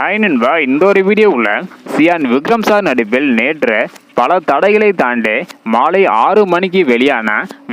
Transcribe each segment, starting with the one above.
Hi நண்பா, இந்த ஒரு வீடியோவில் சியான் விக்ரம் சார் நடிப்பில் நேற்று பல தடைகளை தாண்டி மாலை 6 மணிக்கு வெளியான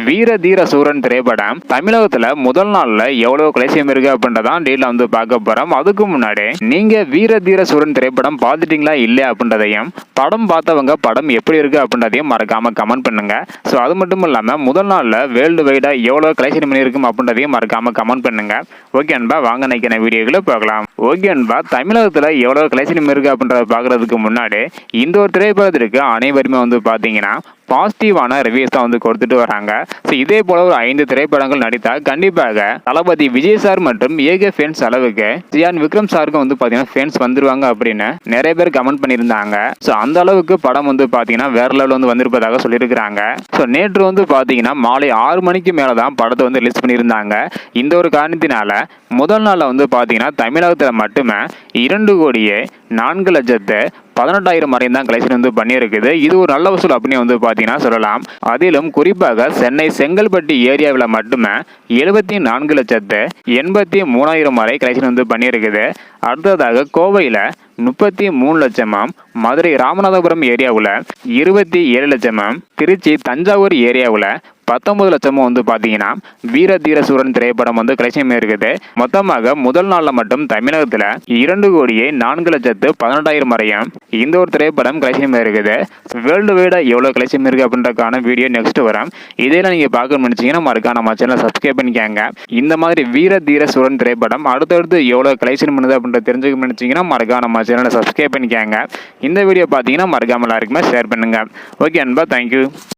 வீர தீர சூரன் திரைப்படம் தமிழகத்துல முதல் நாள்ல எவ்வளவு கலெக்ஷன் இருக்கு அப்படின்றதான் டீல வந்து பார்க்க போறோம். அதுக்கு முன்னாடி நீங்க வீர தீர சூரன் திரைப்படம் பார்த்துட்டீங்களா இல்லையா அப்படின்றதையும், படம் பார்த்தவங்க படம் எப்படி இருக்கு அப்படின்றதையும் மறக்காம கமெண்ட் பண்ணுங்க. ஸோ அது மட்டும் இல்லாம முதல் நாள்ல வேர்ல்டு வைடா எவ்வளவு கலெக்ஷன் பண்ணியிருக்கும் அப்படின்றதையும் மறக்காம கமெண்ட் பண்ணுங்க. ஓகே அன்பா, வாங்க நினைக்கிற வீடியோக்களை பார்க்கலாம். ஓகே அன்பா, தமிழகத்துல எவ்வளவு கலெக்ஷன் இருக்கு அப்படின்றத பார்க்கறதுக்கு முன்னாடி இந்த ஒரு திரைப்படத்திற்கு அனைவருமே வந்து பார்த்தீங்கன்னா பாசிட்டிவான ரிவ்யூஸ் தான் வந்து கொடுத்துட்டு வராங்க. ஸோ இதே போல ஒரு 5 திரைப்படங்கள் நடித்தா கண்டிப்பாக தளபதி விஜய் சார் மற்றும் ஏகே ஃபேன்ஸ் அளவுக்கு சியான் விக்ரம் சாருக்கு வந்து பார்த்தீங்கன்னா ஃபேன்ஸ் வந்துருவாங்க அப்படின்னு நிறைய பேர் கமெண்ட் பண்ணியிருந்தாங்க. ஸோ அந்த அளவுக்கு படம் வந்து பார்த்தீங்கன்னா வேற லெவலில் வந்து வந்திருப்பதாக சொல்லியிருக்கிறாங்க. ஸோ நேற்று வந்து பார்த்தீங்கன்னா மாலை 6 மணிக்கு மேலே தான் படத்தை வந்து ரிலீஸ் பண்ணியிருந்தாங்க. இந்த ஒரு காரணத்தினால முதல் நாளில் வந்து பார்த்தீங்கன்னா தமிழகத்தில் மட்டுமே 2,04,18,000 வரையும் தான் கலெக்ஷன் வந்து பண்ணியிருக்குது. இது ஒரு நல்ல வசூல் அப்படின்னு வந்து பார்த்தீங்கன்னா சொல்லலாம். அதிலும் குறிப்பாக சென்னை செங்கல்பட்டு ஏரியாவில் மட்டுமே 74,83,000 வரை கலெக்ஷன் வந்து பண்ணியிருக்குது. அடுத்ததாக கோவையில் 33 லட்சமும், மதுரை ராமநாதபுரம் ஏரியாவில் 27 லட்சமும், திருச்சி தஞ்சாவூர் ஏரியாவில் 19 லட்சமும் வந்து பார்த்தீங்கன்னா வீர தீர சூரன் திரைப்படம் வந்து கலெக்ஷன் இருக்குது. மொத்தமாக முதல் நாளில் மட்டும் தமிழகத்தில் 2,04,18,000 வரையும் இந்த ஒரு திரைப்படம் கலெக்ஷன் இருக்குது. வேர்ல்டு வைடா எவ்வளோ கலெக்ஷன் இருக்கு அப்படின்றக்கான வீடியோ நெக்ஸ்ட் வரும். இதெல்லாம் நீங்கள் பார்க்கணும்னு நினச்சிங்கன்னா மறக்காம நம்ம சேனலை சப்ஸ்கிரைப் பண்ணிக்காங்க. இந்த மாதிரி வீர தீர சூரன் திரைப்படம் அடுத்தடுத்து எவ்வளோ கலெக்ஷன் பண்ணுது அப்படின்ற தெரிஞ்சுக்க நினச்சிங்கன்னா மறக்காம நம்ம சேனலை சப்ஸ்கிரைப் பண்ணிக்காங்க. இந்த வீடியோ பார்த்தீங்கன்னா மறக்காம எல்லாருக்குமே ஷேர் பண்ணுங்க. ஓகே அன்பா, தேங்க்யூ.